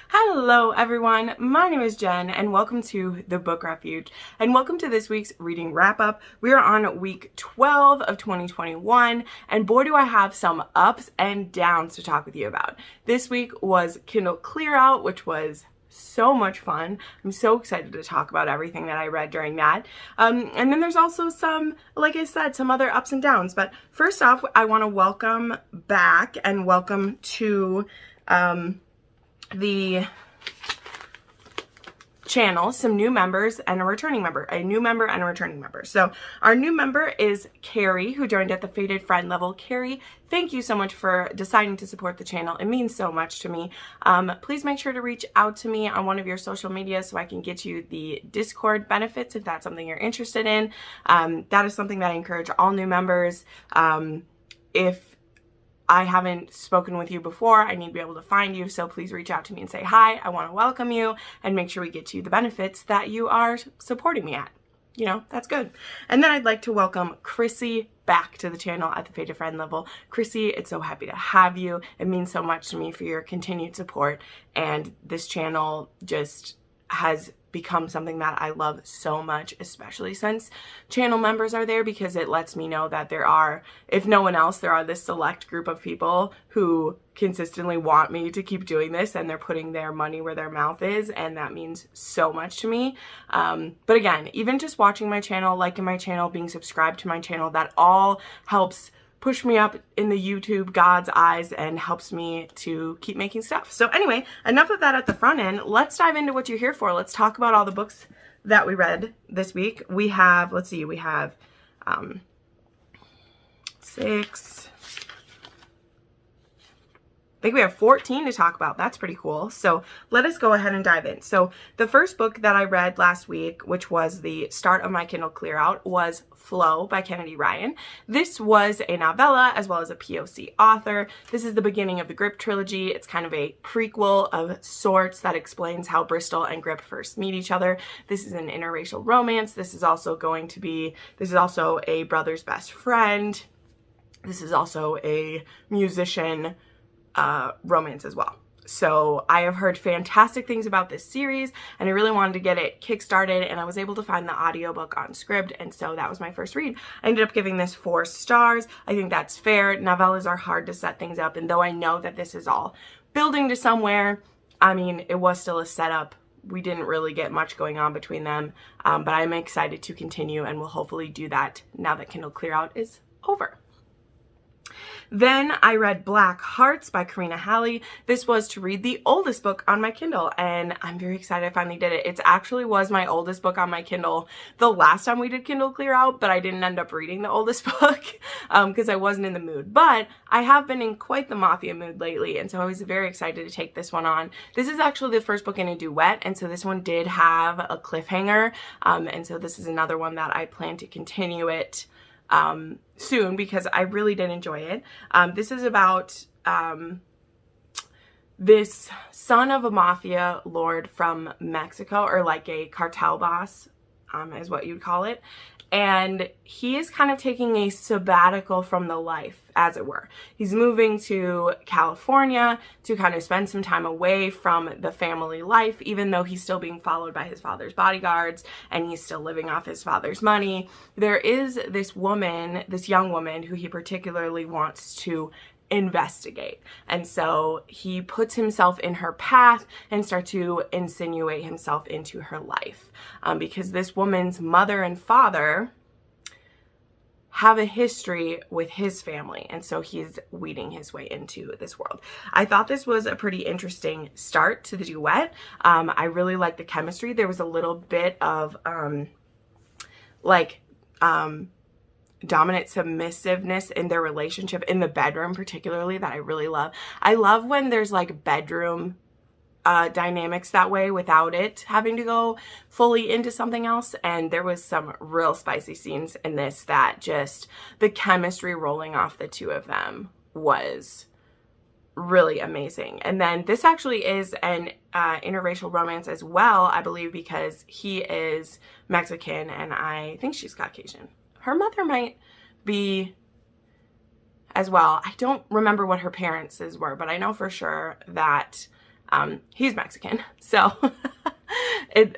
Hello everyone, my name is Jen and welcome to the Book Refuge and welcome to this week's reading wrap up. We are on week 12 of 2021 and boy do I have some ups and downs to talk with you about. This week was Kindle Clear Out, which was so much fun. I'm so excited to talk about everything that I read during that. And then there's also some, like I said, some other ups and downs. But first off, I want to welcome back and welcome to the channel some new members and a returning member, So our new member is Carrie, who joined at the Fated Friend level. Carrie, thank you so much for deciding to support the channel. It means so much to me. Please make sure to reach out to me on one of your social media so I can get you the Discord benefits if that's something you're interested in. That is something that I encourage all new members. If I haven't spoken with you before, I need to be able to find you, so please reach out to me and say hi. I want to welcome you and make sure we get you the benefits that you are supporting me at. You know, that's good. And then I'd like to welcome Chrissy back to the channel at the Fated Friend level. Chrissy, it's so happy to have you. It means so much to me for your continued support, and this channel just has become something that I love so much, especially since channel members are there, because it lets me know that there are, if no one else, there are this select group of people who consistently want me to keep doing this, and they're putting their money where their mouth is, and that means so much to me. But again, even just watching my channel, liking my channel, being subscribed to my channel, that all helps push me up in the YouTube God's eyes and helps me to keep making stuff. So anyway, enough of that at the front end. Let's dive into what you're here for. Let's talk about all the books that we read this week. We have, let's see, we have 6, I think we have 14 to talk about. That's pretty cool. So let us go ahead and dive in. So the first book that I read last week, which was the start of my Kindle Clear Out, was Flow by Kennedy Ryan. This was a novella as well as a POC author. This is the beginning of the Grip trilogy. It's kind of a prequel of sorts that explains how Bristol and Grip first meet each other. This is an interracial romance. This is also a brother's best friend. This is also a musician romance as well. So I have heard fantastic things about this series and I really wanted to get it kickstarted, and I was able to find the audiobook on Scribd, and so that was my first read. I ended up giving this 4 stars. I think that's fair. Novellas are hard to set things up, and though I know that this is all building to somewhere, I mean, it was still a setup. We didn't really get much going on between them, but I'm excited to continue and will hopefully do that now that Kindle Clear Out is over. Then I read Black Hearts by Karina Halle. This was to read the oldest book on my Kindle, and I'm very excited I finally did it. It actually was my oldest book on my Kindle the last time we did Kindle Clear Out, but I didn't end up reading the oldest book because I wasn't in the mood. But I have been in quite the Mafia mood lately, and so I was very excited to take this one on. This is actually the first book in a duet, and so this one did have a cliffhanger, and so this is another one that I plan to continue it soon because I really did enjoy it. This is about this son of a mafia lord from Mexico, or like a cartel boss, is what you'd call it. And he is kind of taking a sabbatical from the life, as it were. He's moving to California to kind of spend some time away from the family life, even though he's still being followed by his father's bodyguards and he's still living off his father's money. There is this woman, this young woman, who he particularly wants to investigate, and so he puts himself in her path and starts to insinuate himself into her life, because this woman's mother and father have a history with his family, and so he's weeding his way into this world. I thought this was a pretty interesting start to the duet. I really liked the chemistry. There was a little bit of dominant submissiveness in their relationship in the bedroom, particularly, that I really love. I love when there's like bedroom dynamics that way without it having to go fully into something else, and there was some real spicy scenes in this that just, the chemistry rolling off the two of them was really amazing. And then this actually is an interracial romance as well, I believe, because he is Mexican and I think she's Caucasian. Her mother might be as well. I don't remember what her parents were, but I know for sure that He's Mexican, so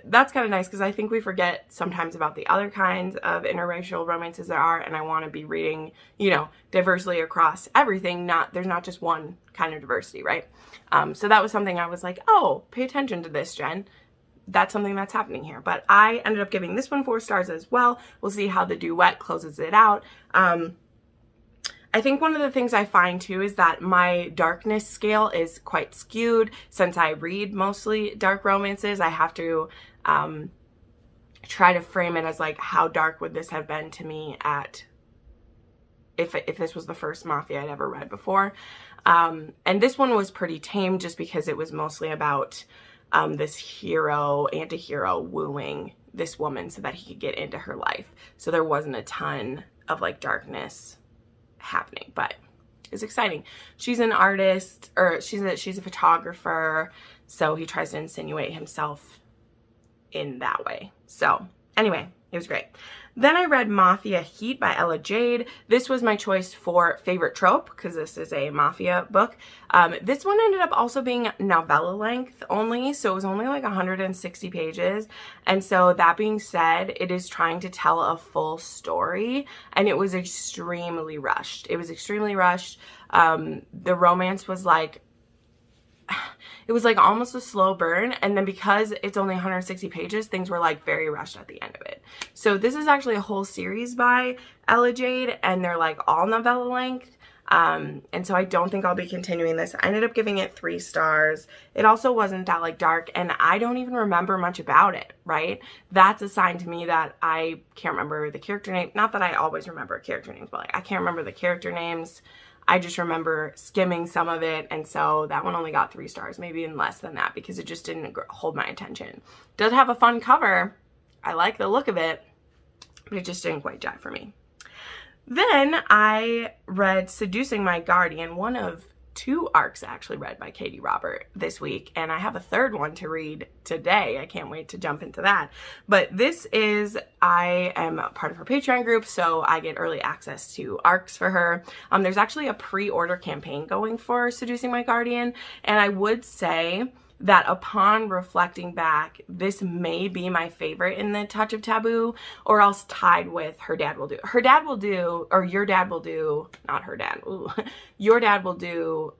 that's kind of nice because I think we forget sometimes about the other kinds of interracial romances there are, and I want to be reading, you know, diversely across everything. There's not just one kind of diversity, right? So that was something I was like, oh, pay attention to this, Jen. That's something that's happening here. But I ended up giving this one 4 stars as well. We'll see how the duet closes it out. I think one of the things I find too is that my darkness scale is quite skewed. Since I read mostly dark romances, I have to try to frame it as like, how dark would this have been to me if this was the first Mafia I'd ever read before. And this one was pretty tame just because it was mostly about this anti-hero wooing this woman so that he could get into her life. So there wasn't a ton of like darkness happening, but it's exciting. She's an artist, or she's a photographer, so he tries to insinuate himself in that way. So anyway, it was great. Then I read Mafia Heat by Jade. This was my choice for favorite trope because this is a Mafia book. This one ended up also being novella length only, so it was only like 160 pages. And so that being said, it is trying to tell a full story, and it was extremely rushed. It was extremely rushed. The romance was like, it was like almost a slow burn, and then because it's only 160 pages, things were like very rushed at the end of it. So this is actually a whole series by Jade, and they're like all novella length. And so I don't think I'll be continuing this. I ended up giving it 3 stars. It also wasn't that like dark, and I don't even remember much about it, right? That's a sign to me that I can't remember the character name. Not that I always remember character names, but like I can't remember the character names. I just remember skimming some of it, and so that one only got 3 stars, maybe even less than that, because it just didn't hold my attention. Does have a fun cover. I like the look of it, but it just didn't quite jive for me. Then I read Seducing My Guardian, one of 2 arcs actually read by Katee Robert this week, and I have a 3rd one to read today. I can't wait to jump into that. But this is, I am part of her Patreon group, so I get early access to arcs for her. There's actually a pre-order campaign going for Seducing My Guardian, and I would say that upon reflecting back, this may be my favorite in the Touch of Taboo, or else tied with Her Dad Will Do. Her Dad Will Do, or Your Dad Will Do, not Her Dad, ooh, Your Dad Will Do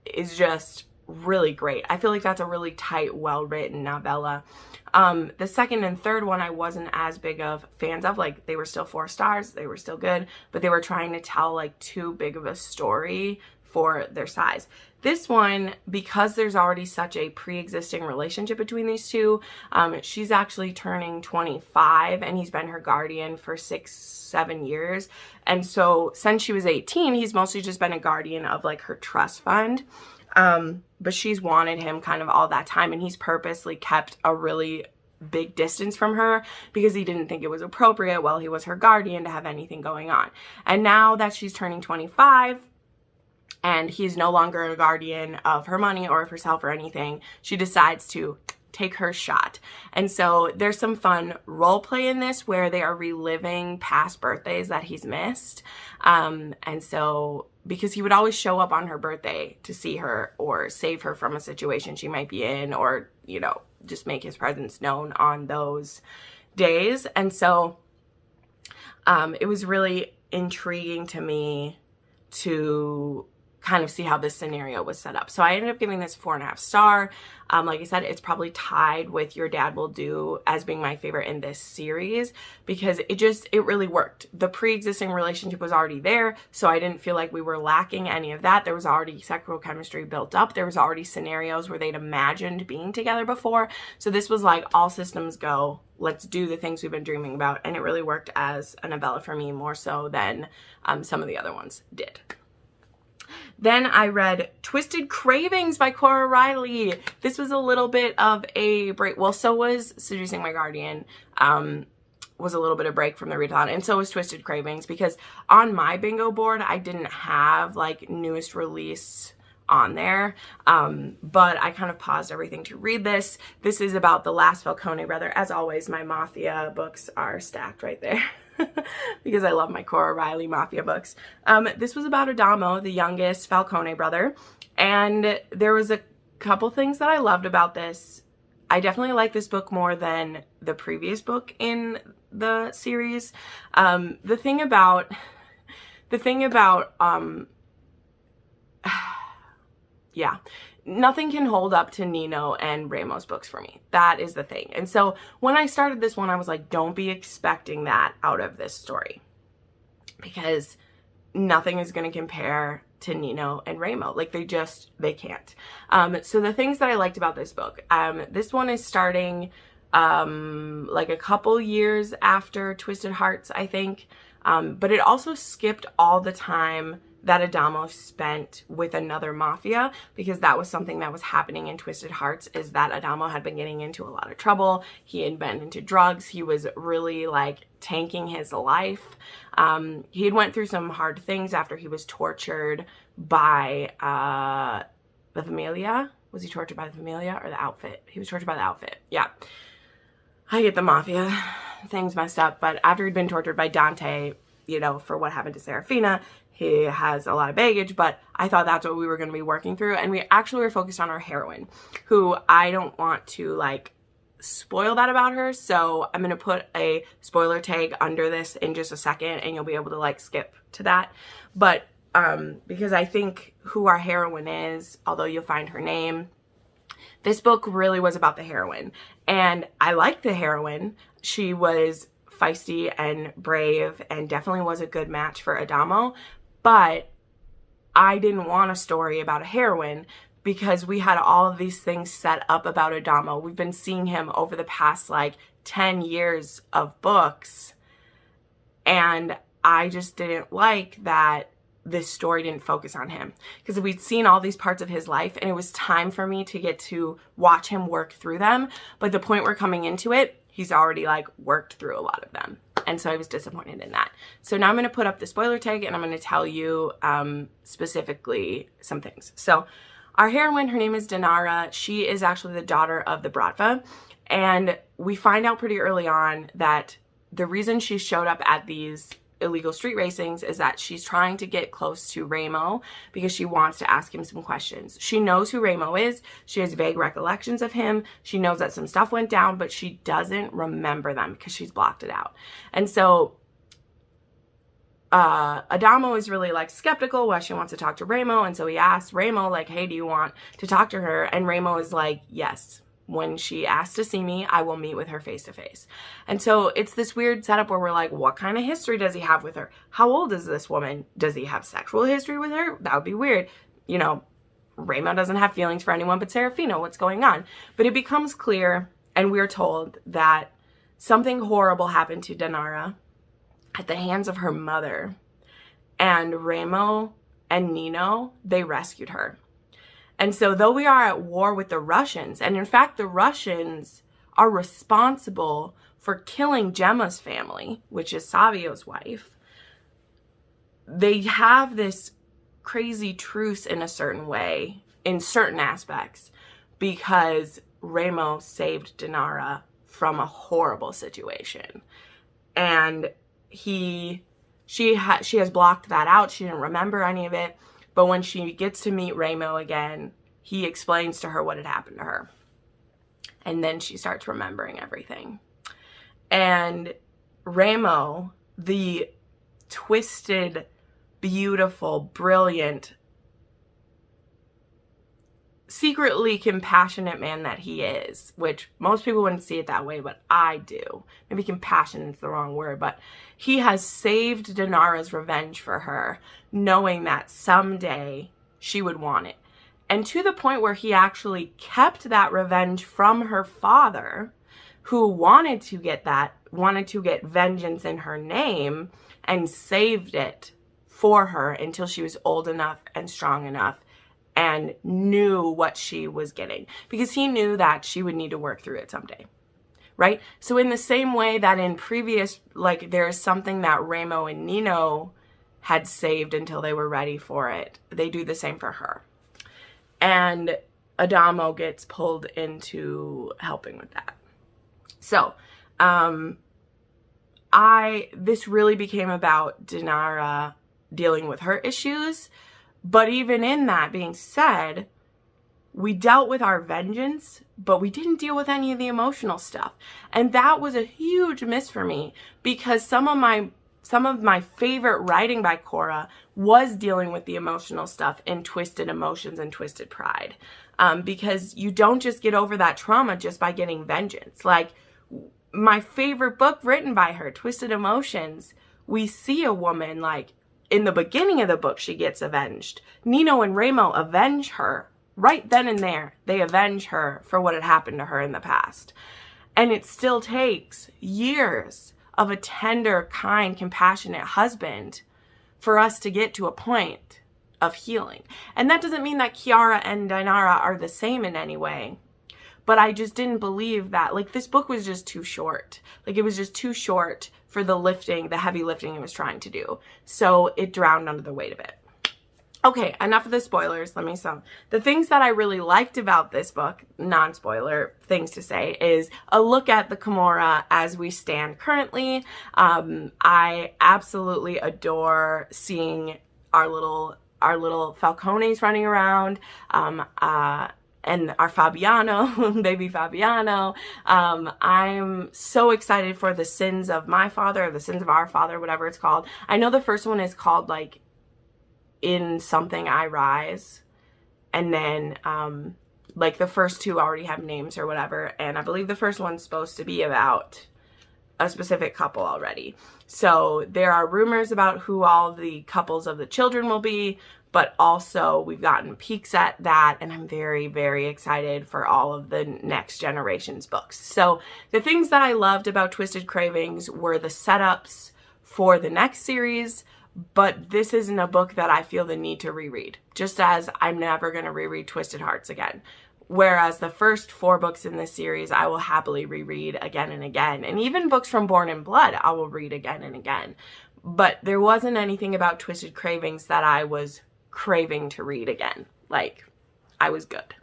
is just really great. I feel like that's a really tight, well-written novella. The 2nd and 3rd one I wasn't as big of fans of. Like, they were still 4 stars, they were still good, but they were trying to tell like too big of a story for their size. This one, because there's already such a pre-existing relationship between these two, she's actually turning 25 and he's been her guardian for 6-7 years. And so since she was 18, he's mostly just been a guardian of like her trust fund. But she's wanted him kind of all that time, and he's purposely kept a really big distance from her because he didn't think it was appropriate while he was her guardian to have anything going on. And now that she's turning 25, and he's no longer a guardian of her money or of herself or anything, she decides to take her shot. And so there's some fun role play in this where they are reliving past birthdays that he's missed. And so, because he would always show up on her birthday to see her or save her from a situation she might be in, or, you know, just make his presence known on those days. And so it was really intriguing to me to kind of see how this scenario was set up. So I ended up giving this 4.5 star. Like I said, it's probably tied with Your Dad Will Do as being my favorite in this series because it really worked. The pre-existing relationship was already there, so I didn't feel like we were lacking any of that. There was already sexual chemistry built up. There was already scenarios where they'd imagined being together before. So this was like all systems go. Let's do the things we've been dreaming about. And it really worked as a novella for me more so than some of the other ones did. Then I read Twisted Cravings by Cora Reilly. This was a little bit of a break. Well, so was Seducing My Guardian. Was a little bit of break from the readathon, and so was Twisted Cravings, because on my bingo board I didn't have like newest release on there, but I kind of paused everything to read this. This is about the last Falcone brother. As always, my Mafia books are stacked right there. Because I love my Cora Reilly Mafia books. This was about Adamo, the youngest Falcone brother, and there was a couple things that I loved about this. I definitely like this book more than the previous book in the series. The thing about yeah, nothing can hold up to Nino and Ramo's books for me. That is the thing. And so when I started this one, I was like, don't be expecting that out of this story, because nothing is going to compare to Nino and Ramo. Like, they can't. So the things that I liked about this book, this one is starting like a couple years after Twisted Hearts, I think. But it also skipped all the time that Adamo spent with another mafia, because that was something that was happening in Twisted Hearts, is that Adamo had been getting into a lot of trouble. He had been into drugs. He was really like tanking his life. He had went through some hard things after he was tortured by the Familia. Was he tortured by the Familia or the Outfit? He was tortured by the Outfit. Yeah. I get the Mafia things messed up, but after he'd been tortured by Dante, you know, for what happened to Serafina, he has a lot of baggage, but I thought that's what we were going to be working through. And we actually were focused on our heroine, who I don't want to like spoil that about her. So I'm going to put a spoiler tag under this in just a second, and you'll be able to like skip to that. But because I think who our heroine is, although you'll find her name, this book really was about the heroine. And I liked the heroine. She was feisty and brave and definitely was a good match for Adamo. But I didn't want a story about a heroine, because we had all of these things set up about Adamo. We've been seeing him over the past like 10 years of books. And I just didn't like that this story didn't focus on him, because we'd seen all these parts of his life and it was time for me to get to watch him work through them. But the point we're coming into it, he's already like worked through a lot of them. And so I was disappointed in that. So now I'm going to put up the spoiler tag and I'm going to tell you specifically some things. So our heroine, her name is Dinara. She is actually the daughter of the Bratva. And we find out pretty early on that the reason she showed up at these illegal street racings is that she's trying to get close to Ramo, because she wants to ask him some questions. She knows who Ramo is. She has vague recollections of him. She knows that some stuff went down, but she doesn't remember them because she's blocked it out. And so Adamo is really like skeptical why she wants to talk to Ramo. And so he asks Ramo like, hey, do you want to talk to her? And Ramo is like, yes. When she asks to see me, I will meet with her face to face. And so it's this weird setup where we're like, what kind of history does he have with her? How old is this woman? Does he have sexual history with her? That would be weird. You know, Ramo doesn't have feelings for anyone but Serafina. What's going on? But it becomes clear, and we're told that something horrible happened to Dinara at the hands of her mother. And Ramo and Nino, they rescued her. And so though we are at war with the Russians, and in fact the Russians are responsible for killing Gemma's family, which is Savio's wife, they have this crazy truce in a certain way, in certain aspects, because Ramo saved Dinara from a horrible situation. And she has blocked that out. She didn't remember any of it. But when she gets to meet Ramo again, he explains to her what had happened to her. And then she starts remembering everything. And Ramo, the twisted, beautiful, brilliant, secretly compassionate man that he is, which most people wouldn't see it that way, but I do. Maybe compassion is the wrong word, but he has saved Dinara's revenge for her, knowing that someday she would want it. And to the point where he actually kept that revenge from her father, who wanted to get vengeance in her name, and saved it for her until she was old enough and strong enough and knew what she was getting, because he knew that she would need to work through it someday, right? So in the same way that in previous, like, there's something that Ramo and Nino had saved until they were ready for it, they do the same for her. And Adamo gets pulled into helping with that. So, this really became about Dinara dealing with her issues. But even in that being said, we dealt with our vengeance, but we didn't deal with any of the emotional stuff. And that was a huge miss for me, because some of my favorite writing by Cora was dealing with the emotional stuff in Twisted Emotions and Twisted Pride. Because you don't just get over that trauma just by getting vengeance. Like, my favorite book written by her, Twisted Emotions, we see a woman, like, in the beginning of the book, she gets avenged. Nino and Ramo avenge her. Right then and there, they avenge her for what had happened to her in the past. And it still takes years of a tender, kind, compassionate husband for us to get to a point of healing. And that doesn't mean that Kiara and Dinara are the same in any way. But I just didn't believe that. Like, this book was just too short. Like, it was just too short for the lifting, the heavy lifting it was trying to do. So it drowned under the weight of it. Okay, enough of the spoilers. Let me sum. The things that I really liked about this book, non-spoiler things to say, is a look at the Camorra as we stand currently. I absolutely adore seeing our little Falcones running around, and our Fabiano, baby Fabiano. I'm so excited for the sins of my father, or the sins of our father, whatever it's called. I know the first one is called, like, In Something I Rise, and then like the first two already have names or whatever, and I believe the first one's supposed to be about a specific couple already. So there are rumors about who all the couples of the children will be, but also we've gotten peeks at that, and I'm very, very excited for all of the next generation's books. So the things that I loved about Twisted Cravings were the setups for the next series. But this isn't a book that I feel the need to reread, just as I'm never going to reread Twisted Hearts again. Whereas the first 4 books in this series, I will happily reread again and again. And even books from Born in Blood, I will read again and again. But there wasn't anything about Twisted Cravings that I was craving to read again. Like, I was good.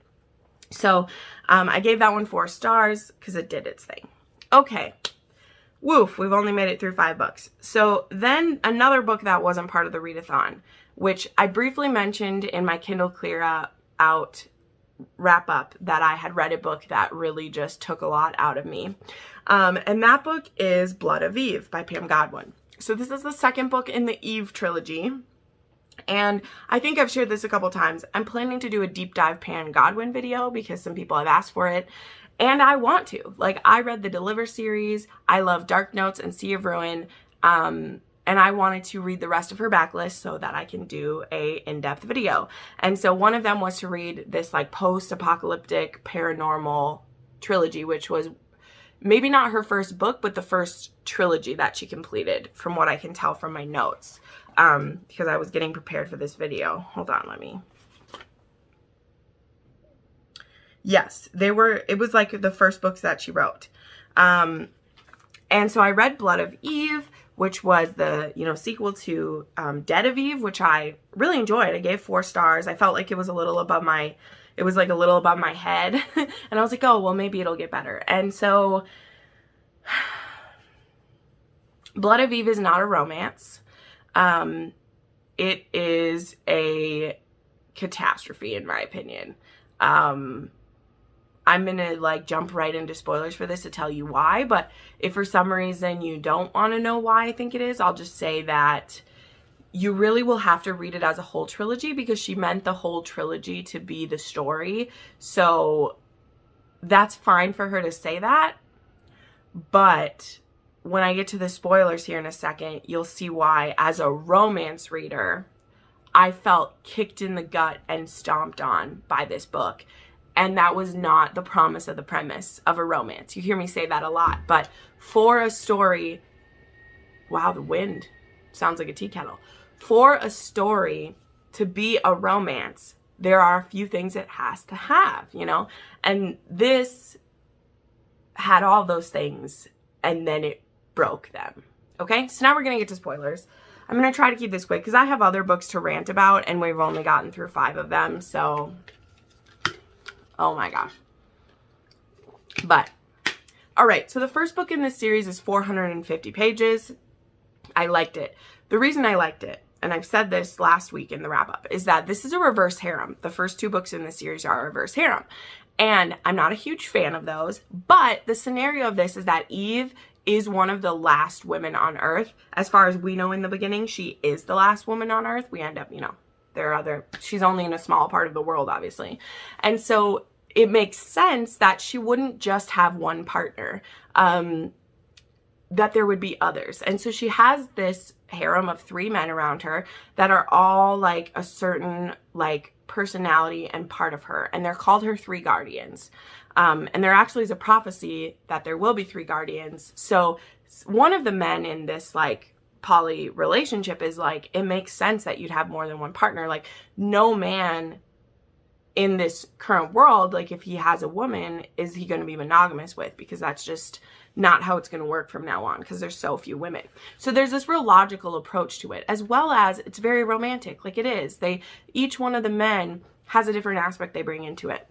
So I gave that one 4 stars because it did its thing. Okay. Woof, we've only made it through 5 books. So then another book that wasn't part of the readathon, which I briefly mentioned in my Kindle Clear Out wrap up, that I had read a book that really just took a lot out of me. And that book is Blood of Eve by Pam Godwin. So this is the second book in the Eve trilogy. And I think I've shared this a couple times. I'm planning to do a deep dive Pam Godwin video because some people have asked for it. And I want to. Like, I read the Deliver series. I love Dark Notes and Sea of Ruin. And I wanted to read the rest of her backlist so that I can do a in-depth video. And so one of them was to read this, like, post-apocalyptic paranormal trilogy, which was maybe not her first book, but the first trilogy that she completed, from what I can tell from my notes. Because I was getting prepared for this video. Hold on, let me... Yes, it was like the first books that she wrote. And so I read Blood of Eve, which was the, sequel to Dead of Eve, which I really enjoyed. I gave 4 stars. I felt like it was a little above my head. And I was like, oh, well, maybe it'll get better. And so Blood of Eve is not a romance. It is a catastrophe, in my opinion. I'm going to, like, jump right into spoilers for this to tell you why, but if for some reason you don't want to know why I think it is, I'll just say that you really will have to read it as a whole trilogy, because she meant the whole trilogy to be the story. So that's fine for her to say that, but when I get to the spoilers here in a second, you'll see why, as a romance reader, I felt kicked in the gut and stomped on by this book. And that was not the promise of the premise of a romance. You hear me say that a lot. But for a story... Wow, the wind sounds like a tea kettle. For a story to be a romance, there are a few things it has to have, And this had all those things, and then it broke them. Okay? So now we're going to get to spoilers. I'm going to try to keep this quick, because I have other books to rant about, and we've only gotten through 5 of them, so... Oh my gosh. But, alright, so the first book in this series is 450 pages. I liked it. The reason I liked it, and I've said this last week in the wrap-up, is that this is a reverse harem. The first 2 books in the series are a reverse harem. And I'm not a huge fan of those, but the scenario of this is that Eve is one of the last women on Earth. As far as we know in the beginning, she is the last woman on Earth. We end up, you know, she's only in a small part of the world, obviously. And so it makes sense that she wouldn't just have one partner, that there would be others. And so she has this harem of 3 men around her that are all like a certain like personality and part of her. And they're called her 3 guardians. And there actually is a prophecy that there will be 3 guardians. So one of the men in this like poly relationship is like, it makes sense that you'd have more than one partner. Like no man in this current world, like if he has a woman, is he going to be monogamous with? Because that's just not how it's going to work from now on, because there's so few women. So there's this real logical approach to it, as well as it's very romantic. Like it is. Each one of the men has a different aspect they bring into it.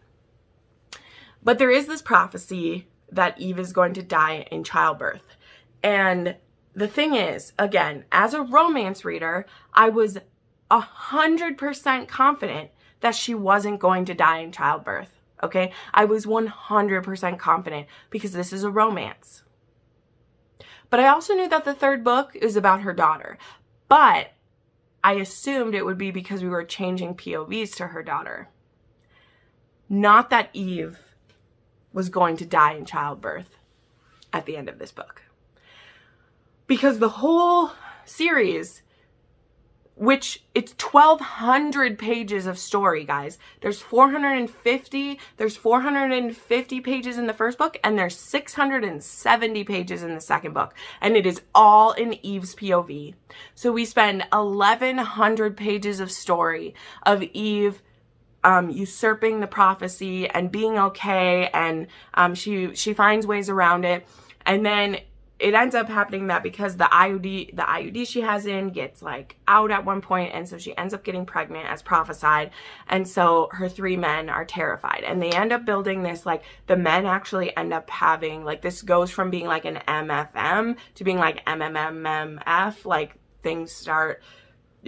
But there is this prophecy that Eve is going to die in childbirth. And the thing is, again, as a romance reader, I was 100% confident that she wasn't going to die in childbirth. Okay? I was 100% confident because this is a romance. But I also knew that the 3rd book is about her daughter. But I assumed it would be because we were changing POVs to her daughter. Not that Eve was going to die in childbirth at the end of this book. Because the whole series, which it's 1,200 pages of story, guys. There's 450 pages in the first book, and there's 670 pages in the second book. And it is all in Eve's POV. So we spend 1,100 pages of story of Eve usurping the prophecy and being okay, and she finds ways around it. And then it ends up happening that because the IUD she has in gets like out at one point, and so she ends up getting pregnant as prophesied, and so her 3 men are terrified, and they end up building this, like the men actually end up having, like this goes from being like an MFM to being like MMMF, like things start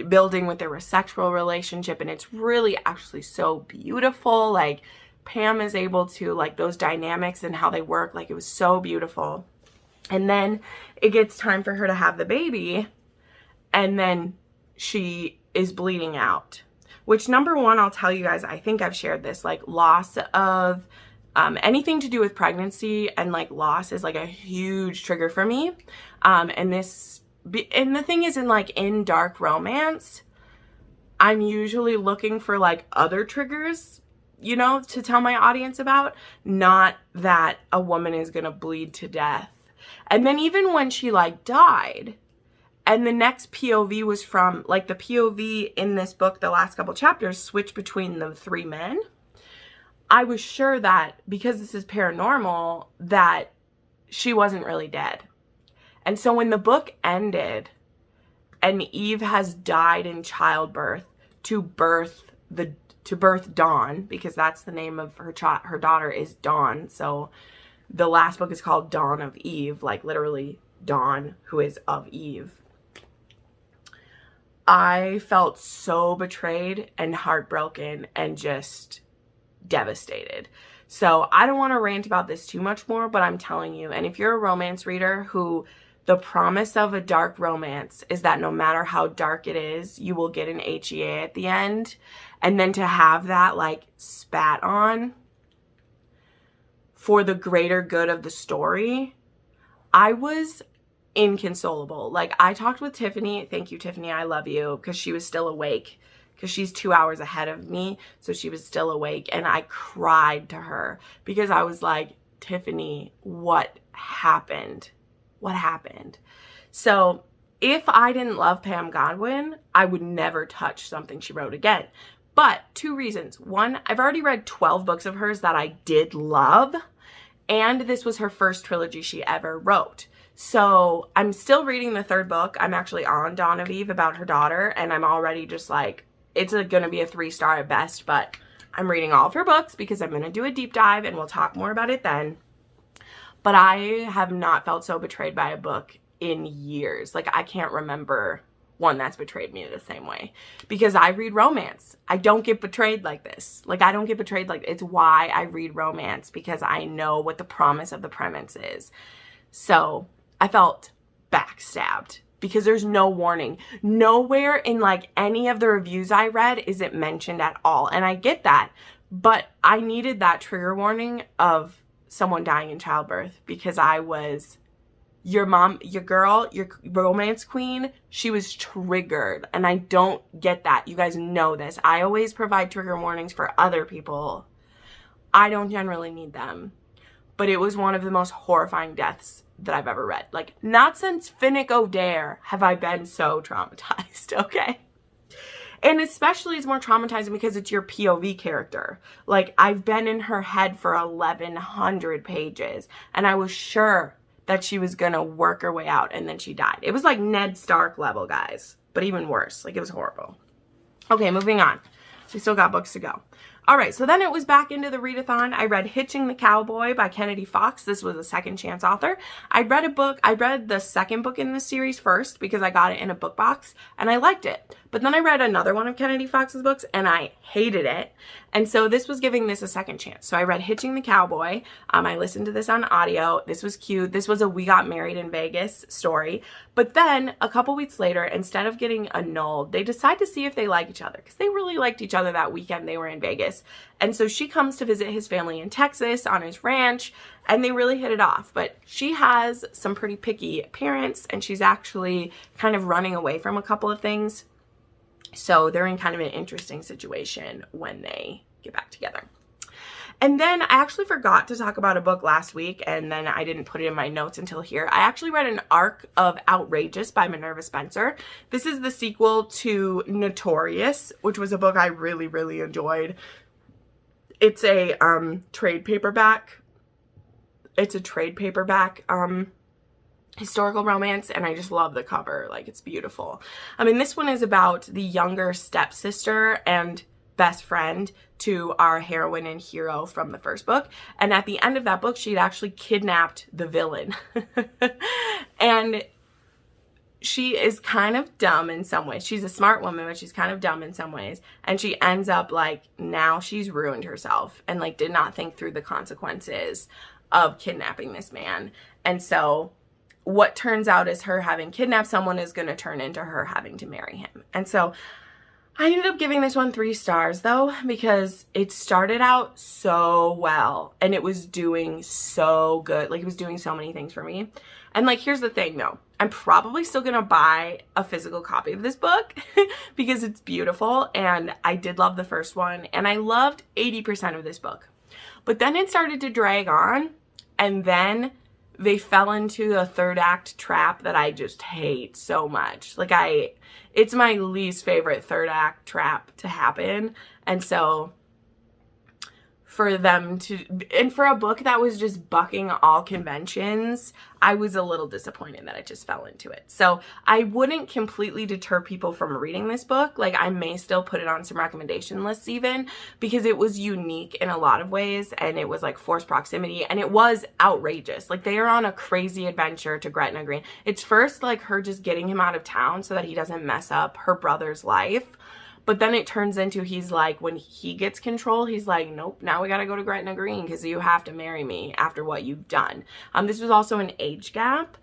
building with their sexual relationship, and it's really actually so beautiful. Like Pam is able to, like those dynamics and how they work, like it was so beautiful. And then it gets time for her to have the baby, and then she is bleeding out. Which, number one, I'll tell you guys, I think I've shared this, like loss of anything to do with pregnancy and like loss is like a huge trigger for me. And the thing is, in dark romance, I'm usually looking for like other triggers, you know, to tell my audience about, not that a woman is gonna bleed to death. And then even when she like died, and the next POV was from, like the POV in this book, the last couple chapters switch between the 3 men, I was sure that because this is paranormal, that she wasn't really dead. And so when the book ended and Eve has died in childbirth to birth Dawn, because that's the name of her daughter is Dawn. So the last book is called Dawn of Eve, like literally Dawn, who is of Eve. I felt so betrayed and heartbroken and just devastated. So I don't want to rant about this too much more, but I'm telling you, and if you're a romance reader who the promise of a dark romance is that no matter how dark it is, you will get an HEA at the end, and then to have that like spat on for the greater good of the story, I was inconsolable. Like I talked with Tiffany, thank you Tiffany, I love you, because she was still awake, because she's 2 hours ahead of me, so she was still awake, and I cried to her because I was like, Tiffany, what happened? What happened? So if I didn't love Pam Godwin, I would never touch something she wrote again. But 2 reasons. One, I've already read 12 books of hers that I did love, and this was her first trilogy she ever wrote. So I'm still reading the 3rd book. I'm actually on Dawn of Eve about her daughter, and I'm already just like, it's gonna be a 3-star at best, but I'm reading all of her books because I'm gonna do a deep dive and we'll talk more about it then. But I have not felt so betrayed by a book in years. Like I can't remember one that's betrayed me the same way, because I read romance. I don't get betrayed like this. Like, I don't get betrayed like, it's why I read romance, because I know what the promise of the premise is. So I felt backstabbed because there's no warning. Nowhere in like any of the reviews I read is it mentioned at all. And I get that, but I needed that trigger warning of someone dying in childbirth, because I was, your mom, your girl, your romance queen, she was triggered. And I don't get that. You guys know this. I always provide trigger warnings for other people. I don't generally need them. But it was one of the most horrifying deaths that I've ever read. Like, not since Finnick O'Dare have I been so traumatized, okay? And especially it's more traumatizing because it's your POV character. Like, I've been in her head for 1,100 pages, and I was sure that she was gonna work her way out, and then she died. It was like Ned Stark level, guys, but even worse. Like, it was horrible. Okay, moving on. We still got books to go. All right, so then it was back into the readathon. I read Hitching the Cowboy by Kennedy Fox. This was a second chance author. I read the second book in this series first because I got it in a book box and I liked it. But then I read another one of Kennedy Fox's books and I hated it. And so this was giving this a second chance. So I read Hitching the Cowboy. I listened to this on audio. This was cute. This was a We Got Married in Vegas story. But then a couple weeks later, instead of getting annulled, they decide to see if they like each other, because they really liked each other that weekend they were in Vegas. And so she comes to visit his family in Texas on his ranch, and they really hit it off. But she has some pretty picky parents, and she's actually kind of running away from a couple of things. So they're in kind of an interesting situation when they get back together. And then I actually forgot to talk about a book last week, and then I didn't put it in my notes until here. I actually read an Arc of Outrageous by Minerva Spencer. This is the sequel to Notorious, which was a book I really, really enjoyed. It's a trade paperback. It's a trade paperback historical romance, and I just love the cover. Like, it's beautiful. I mean, this one is about the younger stepsister and best friend to our heroine and hero from the first book. And at the end of that book, she'd actually kidnapped the villain. And she is kind of dumb in some ways. She's a smart woman, but she's kind of dumb in some ways. And she ends up, like, now she's ruined herself and, like, did not think through the consequences of kidnapping this man. And so what turns out is her having kidnapped someone is going to turn into her having to marry him. And so I ended up giving this one 3 stars, though, because it started out so well and it was doing so good. Like, it was doing so many things for me. And, like, here's the thing, though. I'm probably still going to buy a physical copy of this book because it's beautiful, and I did love the first one, and I loved 80% of this book. But then it started to drag on, and then they fell into the third act trap that I just hate so much. Like, it's my least favorite third act trap to happen. And so for them to, and for a book that was just bucking all conventions, I was a little disappointed that I just fell into it. So I wouldn't completely deter people from reading this book. Like, I may still put it on some recommendation lists even, because it was unique in a lot of ways, and it was like forced proximity, and it was outrageous. Like, they are on a crazy adventure to Gretna Green. It's first like her just getting him out of town so that he doesn't mess up her brother's life. But then it turns into, he's like, when he gets control, he's like, nope, now we got to go to Gretna Green because you have to marry me after what you've done. This was also an age gap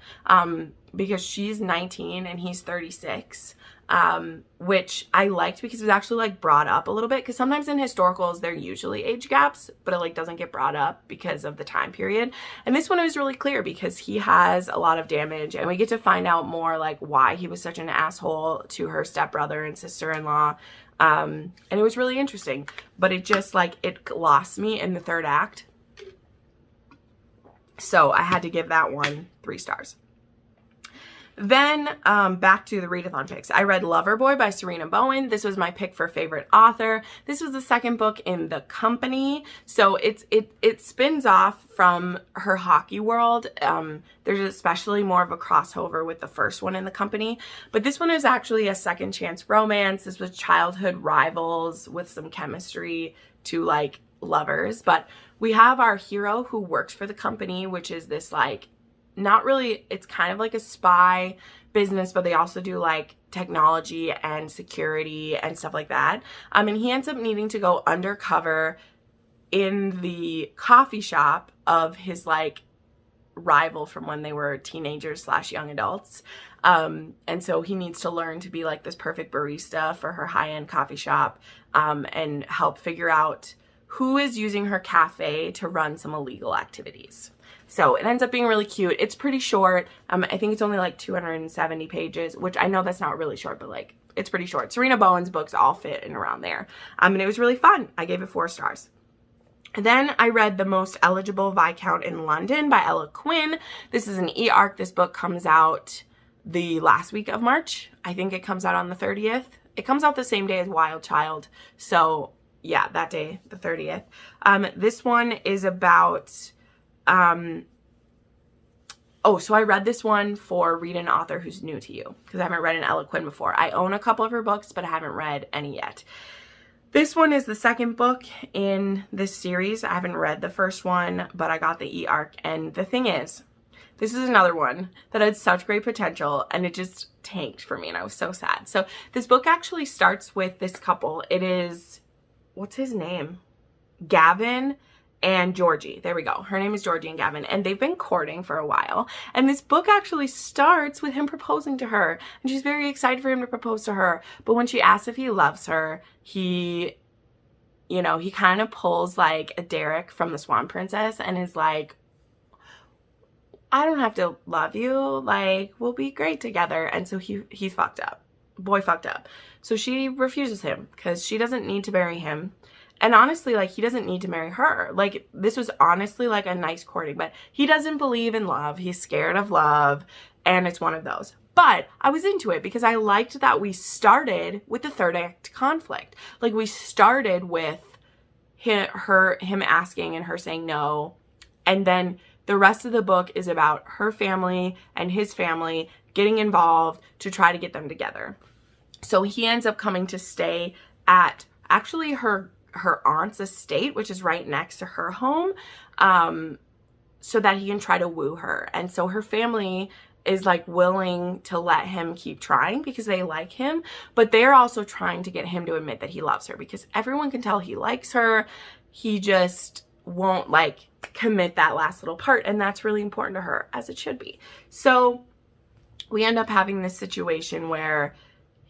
because she's 19 and he's 36, which I liked because it was actually, like, brought up a little bit, because sometimes in historicals, they're usually age gaps, but it, like, doesn't get brought up because of the time period. And this one was really clear because he has a lot of damage, and we get to find out more, like, why he was such an asshole to her stepbrother and sister-in-law. And it was really interesting, but it just, like, it lost me in the third act. So I had to give that one 3 stars. Then back to the readathon picks. I read Loverboy by Sarina Bowen. This was my pick for favorite author. This was the second book in The Company. So it spins off from her hockey world. There's especially more of a crossover with the first one in The Company. But this one is actually a second chance romance. This was childhood rivals with some chemistry to, like, lovers. But we have our hero who works for The Company, which is this, like, not really, it's kind of like a spy business, but they also do like technology and security and stuff like that. And he ends up needing to go undercover in the coffee shop of his like rival from when they were teenagers / young adults. And so he needs to learn to be like this perfect barista for her high-end coffee shop, and help figure out who is using her cafe to run some illegal activities. So it ends up being really cute. It's pretty short. I think it's only like 270 pages, which I know that's not really short, but like it's pretty short. Sarina Bowen's books all fit in around there. And it was really fun. I gave it 4 stars. And then I read The Most Eligible Viscount in London by Ella Quinn. This is an e-arc. This book comes out the last week of March. I think it comes out on the 30th. It comes out the same day as Wild Child. So yeah, that day, the 30th. This one is about, so I read this one for read an author who's new to you, because I haven't read an Ella Quinn before. I own a couple of her books, but I haven't read any yet. This one is the second book in this series. I haven't read the first one, but I got the e-arc. And the thing is, this is another one that had such great potential, and it just tanked for me, and I was so sad. So this book actually starts with this couple. It is, what's his name? Gavin and Georgie. There we go. Her name is Georgie and Gavin, and they've been courting for a while. And this book actually starts with him proposing to her, and she's very excited for him to propose to her. But when she asks if he loves her, he, you know, he kind of pulls like a Derek from the Swan Princess and is like, I don't have to love you. Like, we'll be great together. And so he's fucked up. Boy fucked up. So she refuses him because she doesn't need to marry him. And honestly, like, he doesn't need to marry her. Like, this was honestly like a nice courting, but he doesn't believe in love. He's scared of love, and it's one of those. But I was into it because I liked that we started with the third act conflict. Like, we started with him asking and her saying no, and then the rest of the book is about her family and his family getting involved to try to get them together. So he ends up coming to stay at actually her aunt's estate, which is right next to her home, so that he can try to woo her. And so her family is like willing to let him keep trying because they like him, but they're also trying to get him to admit that he loves her, because everyone can tell he likes her. He just won't like commit that last little part, and that's really important to her, as it should be. So we end up having this situation where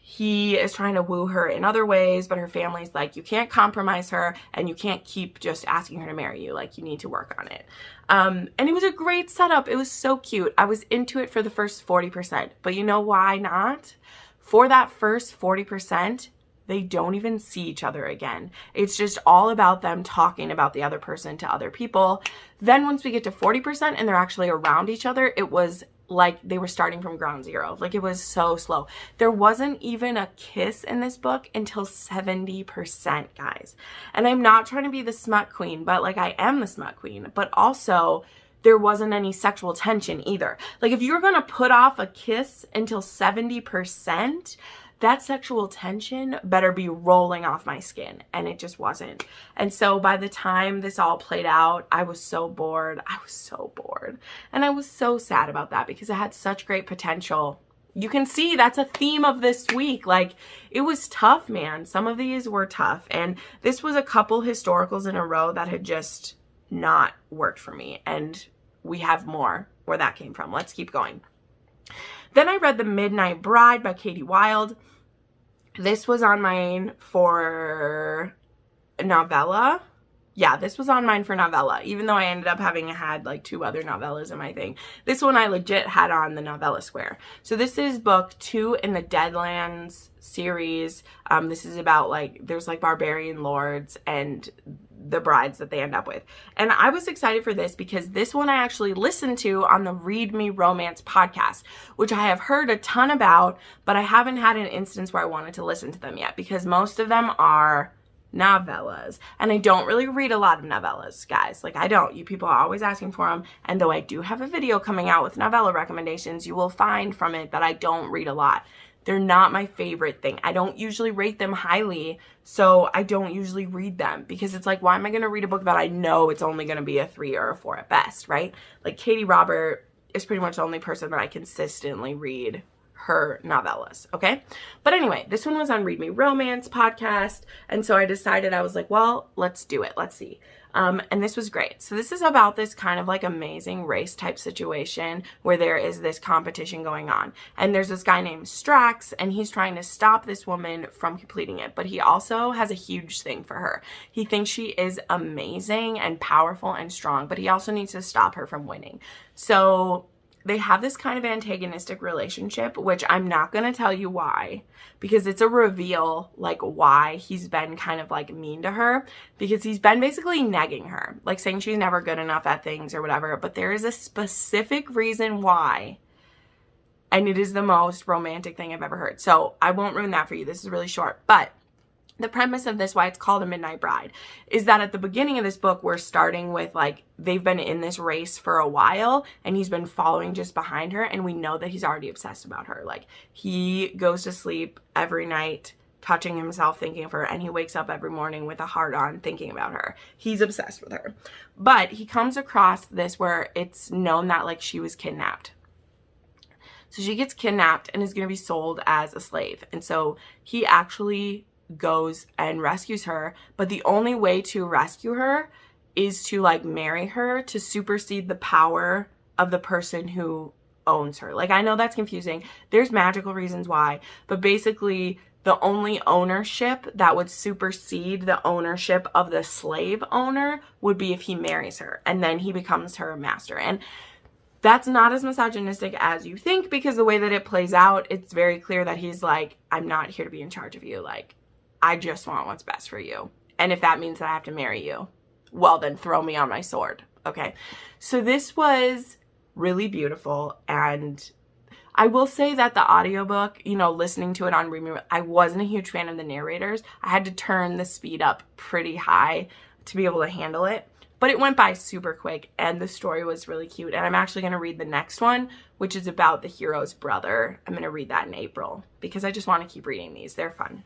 he is trying to woo her in other ways, but her family's like, you can't compromise her, and you can't keep just asking her to marry you. Like, you need to work on it. And it was a great setup. It was so cute. I was into it for the first 40%, but you know why not? For that first 40%, they don't even see each other again. It's just all about them talking about the other person to other people. Then once we get to 40% and they're actually around each other, it was like they were starting from ground zero. Like, it was so slow. There wasn't even a kiss in this book until 70%, guys. And I'm not trying to be the smut queen, but like, I am the smut queen. But also, there wasn't any sexual tension either. Like, if you're gonna put off a kiss until 70%, that sexual tension better be rolling off my skin, and it just wasn't. And so by the time this all played out, I was so bored. I was so bored. And I was so sad about that because it had such great potential. You can see that's a theme of this week. Like, it was tough, man. Some of these were tough. And this was a couple historicals in a row that had just not worked for me. And we have more where that came from. Let's keep going. Then I read The Midnight Bride by Katee Wilde. This was on mine for novella. Yeah, this was on mine for novella, even though I ended up having had like 2 other novellas in my thing. This one I legit had on the novella square. So this is book 2 in the Deadlands series. This is about like, there's like barbarian lords and the brides that they end up with. And I was excited for this because this one I actually listened to on the Read Me Romance podcast, which I have heard a ton about, but I haven't had an instance where I wanted to listen to them yet because most of them are novellas. And I don't really read a lot of novellas, guys. Like, I don't. You people are always asking for them. And though I do have a video coming out with novella recommendations, you will find from it that I don't read a lot. They're not my favorite thing. I don't usually rate them highly, so I don't usually read them because it's like, why am I going to read a book that I know it's only going to be a 3 or a 4 at best, right? Like, Katie Robert is pretty much the only person that I consistently read her novellas, okay? But anyway, this one was on Read Me Romance podcast, and so I decided, I was like, well, let's do it. Let's see. And this was great. So this is about this kind of like amazing race type situation where there is this competition going on. And there's this guy named Strax, and he's trying to stop this woman from completing it. But he also has a huge thing for her. He thinks she is amazing and powerful and strong, but he also needs to stop her from winning. So they have this kind of antagonistic relationship, which I'm not going to tell you why, because it's a reveal, like, why he's been kind of, like, mean to her, because he's been basically negging her, like, saying she's never good enough at things or whatever, but there is a specific reason why, and it is the most romantic thing I've ever heard. So I won't ruin that for you. This is really short, but the premise of this, why it's called A Midnight Bride, is that at the beginning of this book, we're starting with, like, they've been in this race for a while, and he's been following just behind her, and we know that he's already obsessed about her. Like, he goes to sleep every night touching himself, thinking of her, and he wakes up every morning with a heart on thinking about her. He's obsessed with her. But he comes across this where it's known that, like, she was kidnapped. So she gets kidnapped and is going to be sold as a slave. And so he actually goes and rescues her, but the only way to rescue her is to, like, marry her to supersede the power of the person who owns her. Like, I know that's confusing. There's magical reasons why, but basically the only ownership that would supersede the ownership of the slave owner would be if he marries her, and then he becomes her master. And that's not as misogynistic as you think, because the way that it plays out, it's very clear that he's like, I'm not here to be in charge of you. Like, I just want what's best for you. And if that means that I have to marry you, well, then throw me on my sword. Okay. So this was really beautiful. And I will say that the audiobook, you know, listening to it on Read Me, I wasn't a huge fan of the narrators. I had to turn the speed up pretty high to be able to handle it. But it went by super quick, and the story was really cute. And I'm actually going to read the next one, which is about the hero's brother. I'm going to read that in April, because I just want to keep reading these. They're fun.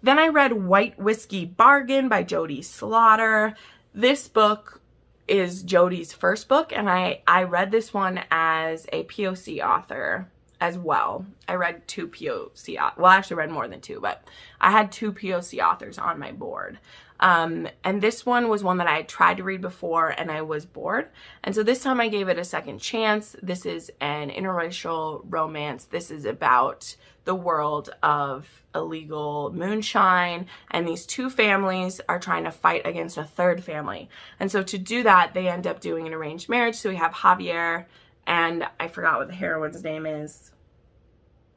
Then I read White Whiskey Bargain by Jodie Slaughter. This book is Jodie's first book, and I read this one as a POC author as well. I read two POC, well, I actually read more than two, but I had two POC authors on my board. And this one was one that I had tried to read before, and I was bored. And so this time I gave it a second chance. This is an interracial romance. This is about the world of illegal moonshine, and these two families are trying to fight against a third family. And so to do that, they end up doing an arranged marriage. So we have Javier, and I forgot what the heroine's name is.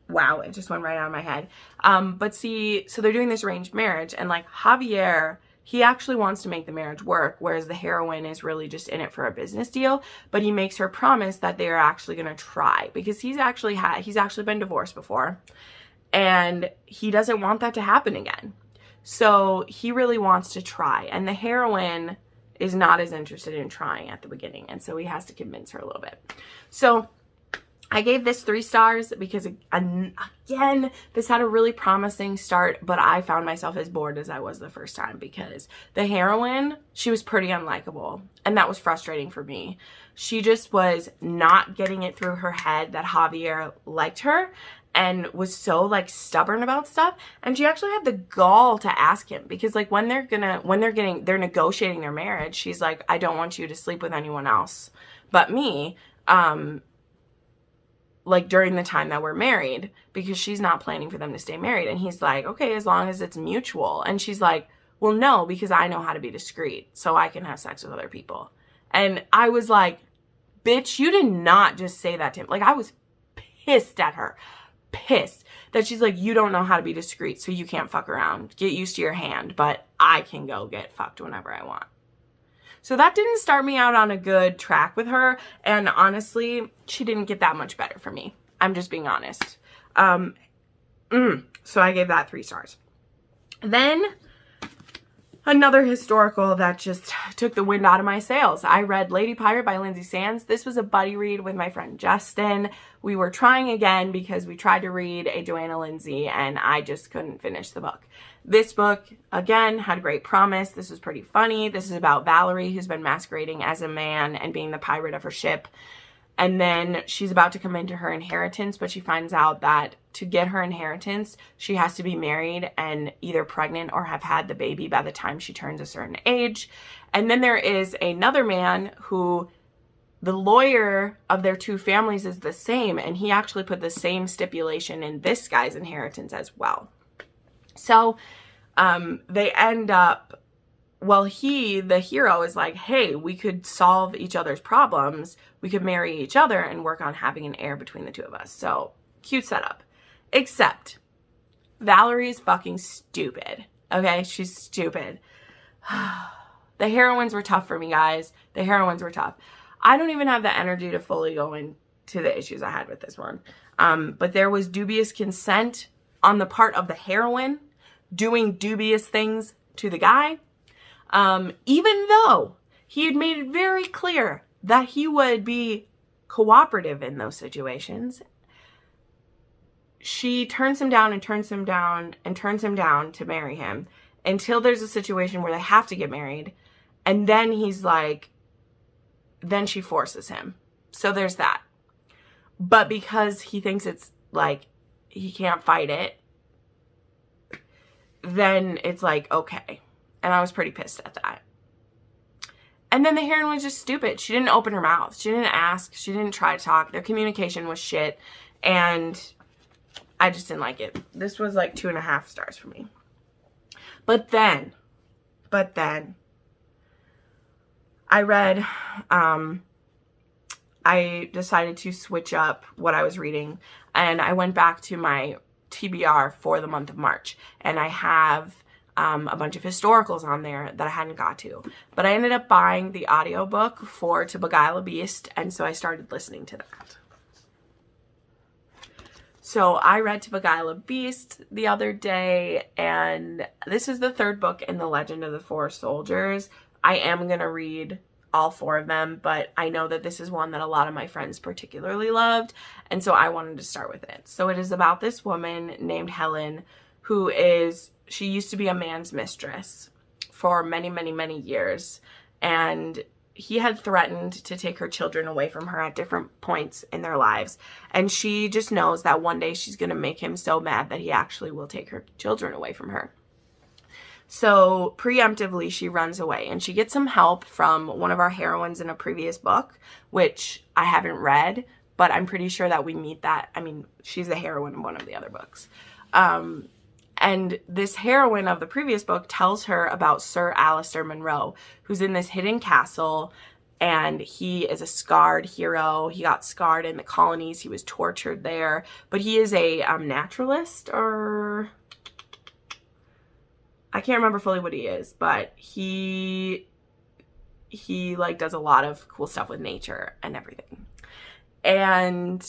Wow, it just went right out of my head. But see, so they're doing this arranged marriage, and, like, Javier, he actually wants to make the marriage work, whereas the heroine is really just in it for a business deal. But he makes her promise that they are actually going to try, because he's actually been divorced before, and he doesn't want that to happen again. So he really wants to try, and the heroine is not as interested in trying at the beginning, and so he has to convince her a little bit. So I gave this 3 stars because, again, this had a really promising start, but I found myself as bored as I was the first time, because the heroine, she was pretty unlikable, and that was frustrating for me. She just was not getting it through her head that Javier liked her, and was so, like, stubborn about stuff. And she actually had the gall to ask him, because, like, when they're negotiating their marriage, she's like, I don't want you to sleep with anyone else but me, like, during the time that we're married, because she's not planning for them to stay married. And he's like, okay, as long as it's mutual. And she's like, well, no, because I know how to be discreet, so I can have sex with other people. And I was like, bitch, you did not just say that to him. Like, I was pissed at her. Pissed that she's like, you don't know how to be discreet, so you can't fuck around. Get used to your hand, but I can go get fucked whenever I want. So that didn't start me out on a good track with her, and honestly, she didn't get that much better for me. I'm just being honest. So I gave that 3 stars. Then another historical that just took the wind out of my sails. I read Lady Pirate by Lynsay Sands. This was a buddy read with my friend Justin. We were trying again because we tried to read a Joanna Lynsay, and I just couldn't finish the book. This book, again, had great promise. This was pretty funny. This is about Valerie, who's been masquerading as a man and being the pirate of her ship. And then she's about to come into her inheritance, but she finds out that to get her inheritance, she has to be married and either pregnant or have had the baby by the time she turns a certain age. And then there is another man who the lawyer of their two families is the same, and he actually put the same stipulation in this guy's inheritance as well. So they end up, well, the hero is like, hey, we could solve each other's problems. We could marry each other and work on having an heir between the two of us. So, cute setup. Except, Valerie's fucking stupid. Okay? She's stupid. The heroines were tough for me, guys. The heroines were tough. I don't even have the energy to fully go into the issues I had with this one. But there was dubious consent on the part of the heroine doing dubious things to the guy. Even though he had made it very clear that he would be cooperative in those situations, she turns him down and turns him down and turns him down to marry him until there's a situation where they have to get married. And then he's like, then she forces him. So there's that. But because he thinks it's like he can't fight it, then it's like, okay. And I was pretty pissed at that. And then the heroine was just stupid. She didn't open her mouth. She didn't ask. She didn't try to talk. Their communication was shit. And I just didn't like it. This was like 2.5 stars for me. But then, I read, I decided to switch up what I was reading. And I went back to my TBR for the month of March. And I have a bunch of historicals on there that I hadn't got to. But I ended up buying the audiobook for To Beguile a Beast, and so I started listening to that. So I read To Beguile a Beast the other day, and this is the 3rd book in the Legend of the Four Soldiers. I am going to read all 4 of them, but I know that this is one that a lot of my friends particularly loved, and so I wanted to start with it. So it is about this woman named Helen who she used to be a man's mistress for many, many, many years. And he had threatened to take her children away from her at different points in their lives. And she just knows that one day she's going to make him so mad that he actually will take her children away from her. So preemptively, she runs away. And she gets some help from one of our heroines in a previous book, which I haven't read, but I'm pretty sure that we meet that. I mean, she's the heroine in one of the other books. And this heroine of the previous book tells her about Sir Alistair Munro, who's in this hidden castle, and he is a scarred hero. He got scarred in the colonies. He was tortured there. But he is a naturalist, or I can't remember fully what he is, but he like does a lot of cool stuff with nature and everything. And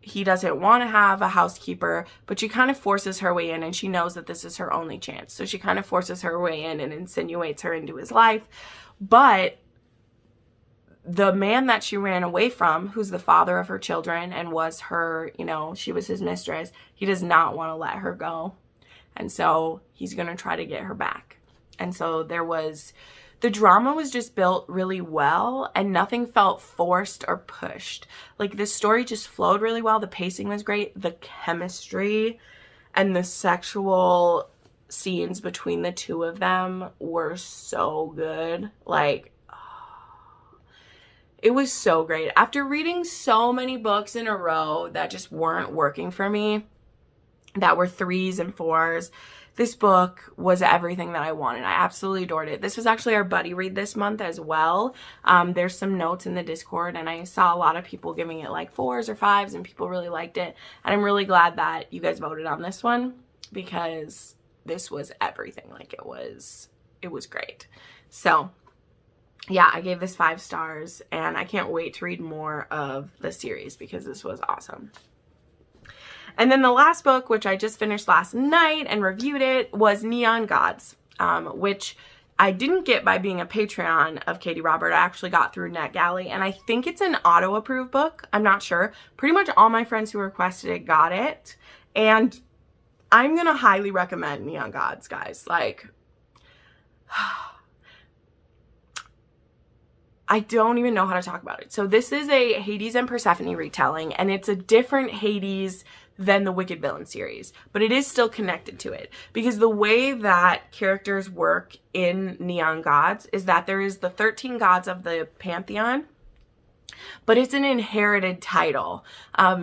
he doesn't want to have a housekeeper, but she kind of forces her way in, and she knows that this is her only chance. So she kind of forces her way in and insinuates her into his life. But the man that she ran away from, who's the father of her children and was her, she was his mistress, he does not want to let her go. And so he's going to try to get her back. And so the drama was just built really well, and nothing felt forced or pushed. Like, this story just flowed really well. The pacing was great. The chemistry and the sexual scenes between the two of them were so good. Like, it was so great. After reading so many books in a row that just weren't working for me, that were 3s and 4s, this book was everything that I wanted. I absolutely adored it. This was actually our buddy read this month as well. There's some notes in the Discord, and I saw a lot of people giving it like 4s or 5s, and people really liked it. And I'm really glad that you guys voted on this one, because this was everything. Like, it was great. So yeah, I gave this 5 stars, and I can't wait to read more of the series because this was awesome. And then the last book, which I just finished last night and reviewed it, was Neon Gods, which I didn't get by being a Patreon of Katie Robert. I actually got through NetGalley, and I think it's an auto-approved book. I'm not sure. Pretty much all my friends who requested it got it, and I'm going to highly recommend Neon Gods, guys. Like, I don't even know how to talk about it. So this is a Hades and Persephone retelling, and it's a different Hades than the Wicked Villain series, but it is still connected to it, because the way that characters work in Neon Gods is that there is the 13 gods of the pantheon, but it's an inherited title.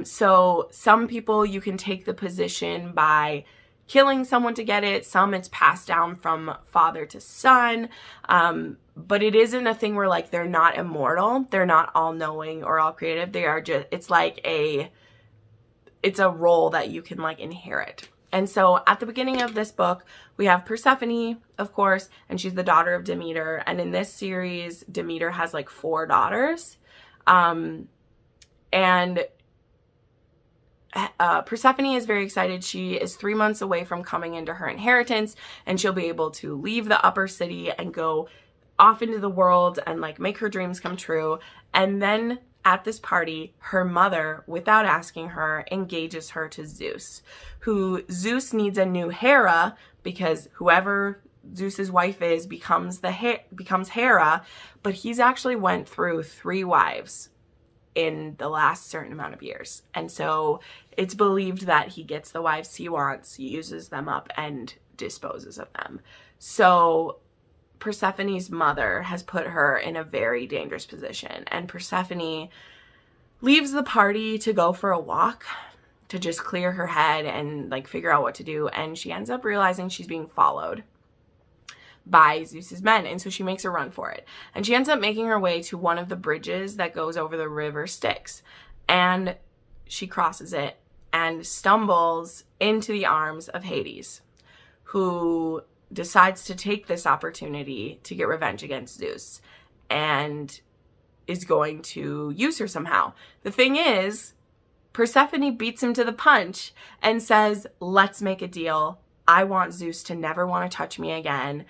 So some people, you can take the position by killing someone to get it. Some it's passed down from father to son. But it isn't a thing where like they're not immortal. They're not all knowing or all creative. They are just, it's like it's a role that you can like inherit. And so at the beginning of this book, we have Persephone, of course, and she's the daughter of Demeter. And in this series, Demeter has like 4 daughters. And Persephone is very excited. She is 3 months away from coming into her inheritance, and she'll be able to leave the upper city and go off into the world and like make her dreams come true. And then at this party, her mother, without asking her, engages her to Zeus, who Zeus needs a new Hera, because whoever Zeus's wife is becomes Hera, but he's actually went through 3 wives in the last certain amount of years. And so it's believed that he gets the wives he wants, uses them up, and disposes of them. So Persephone's mother has put her in a very dangerous position, and Persephone leaves the party to go for a walk to just clear her head and like figure out what to do, and she ends up realizing she's being followed by Zeus's men, and so she makes a run for it, and she ends up making her way to one of the bridges that goes over the river Styx, and she crosses it and stumbles into the arms of Hades, who decides to take this opportunity to get revenge against Zeus and is going to use her somehow. The thing is, Persephone beats him to the punch and says, let's make a deal. I want Zeus to never want to touch me again.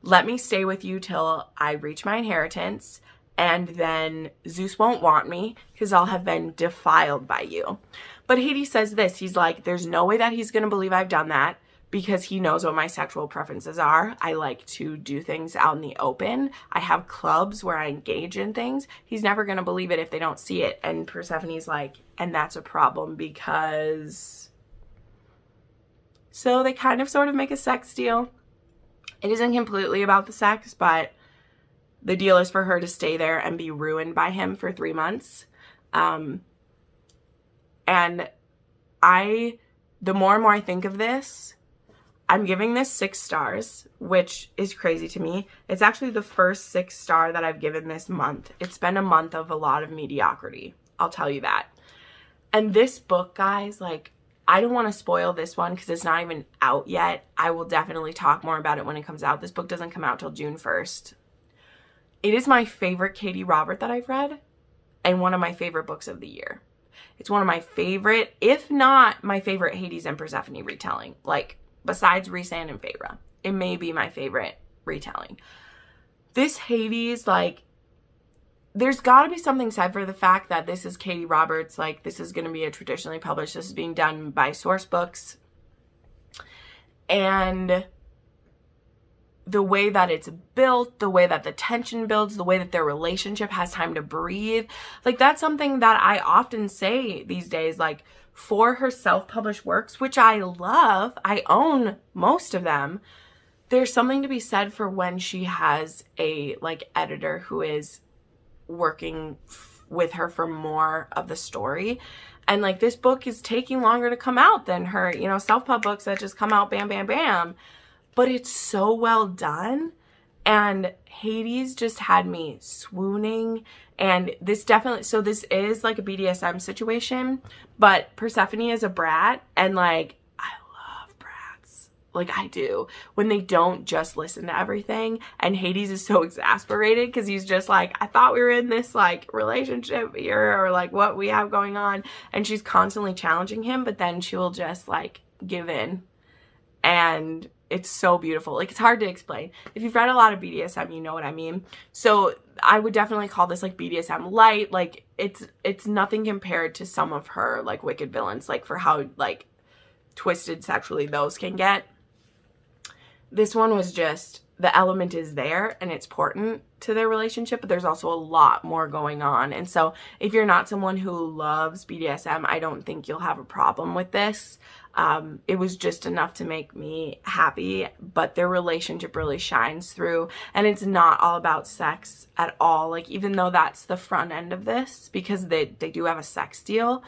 Let me stay with you till I reach my inheritance, and then Zeus won't want me because I'll have been defiled by you. But Hades says this, he's like, there's no way that he's going to believe I've done that, because he knows what my sexual preferences are. I like to do things out in the open. I have clubs where I engage in things. He's never going to believe it if they don't see it. And Persephone's like, and that's a problem because... So they kind of sort of make a sex deal. It isn't completely about the sex, but the deal is for her to stay there and be ruined by him for 3 months. And the more and more I think of this, I'm giving this 6 stars, which is crazy to me. It's actually the first 6 star that I've given this month. It's been a month of a lot of mediocrity. I'll tell you that. And this book, guys, like, I don't want to spoil this one because it's not even out yet. I will definitely talk more about it when it comes out. This book doesn't come out till June 1st. It is my favorite Katee Robert that I've read, and one of my favorite books of the year. It's one of my favorite, if not my favorite Hades and Persephone retelling. Like, besides Rhysand and Feyre, it may be my favorite retelling. This Hades, like, there's got to be something said for the fact that this is Katee Roberts. Like, this is going to be a traditionally published. This is being done by Source Books. And the way that it's built, the way that the tension builds, the way that their relationship has time to breathe. Like, that's something that I often say these days, like, for her self-published works, which I love, I own most of them, there's something to be said for when she has a, like, editor who is working with her for more of the story. And, like, this book is taking longer to come out than her, you know, self-pub books that just come out bam, bam, bam. But it's so well done. And Hades just had me swooning. And this definitely, so this is like a BDSM situation, but Persephone is a brat, and like, I love brats. Like, I do. When they don't just listen to everything, and Hades is so exasperated because he's just like, I thought we were in this like relationship here, or like what we have going on, and she's constantly challenging him, but then she will just like give in. And it's so beautiful. Like, it's hard to explain. If you've read a lot of BDSM, you know what I mean. So I would definitely call this like BDSM light. Like, it's nothing compared to some of her like Wicked Villains, like for how like twisted sexually those can get. This one was just the element is there and it's important to their relationship, but there's also a lot more going on. And so if you're not someone who loves BDSM, I don't think you'll have a problem with this. It was just enough to make me happy, but their relationship really shines through, and it's not all about sex at all. Like, even though that's the front end of this, because they do have a sex deal,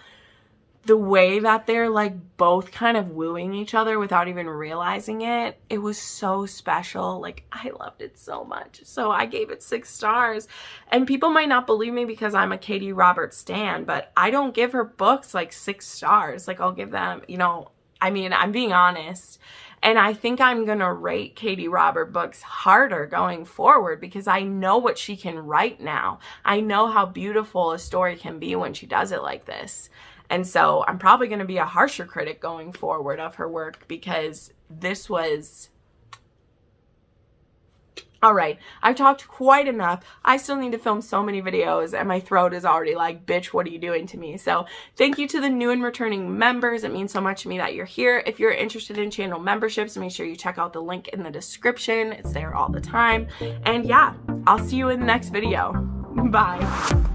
the way that they're like both kind of wooing each other without even realizing it, it was so special. Like, I loved it so much. So I gave it 6 stars. And people might not believe me because I'm a Katee Roberts stan, but I don't give her books like 6 stars. Like, I'll give them, you know, I mean, I'm being honest. And I think I'm going to rate Katee Roberts books harder going forward because I know what she can write now. I know how beautiful a story can be when she does it like this. And so I'm probably going to be a harsher critic going forward of her work because this was... All right, I've talked quite enough. I still need to film so many videos and my throat is already like, bitch, what are you doing to me? So thank you to the new and returning members. It means so much to me that you're here. If you're interested in channel memberships, make sure you check out the link in the description. It's there all the time. And yeah, I'll see you in the next video. Bye.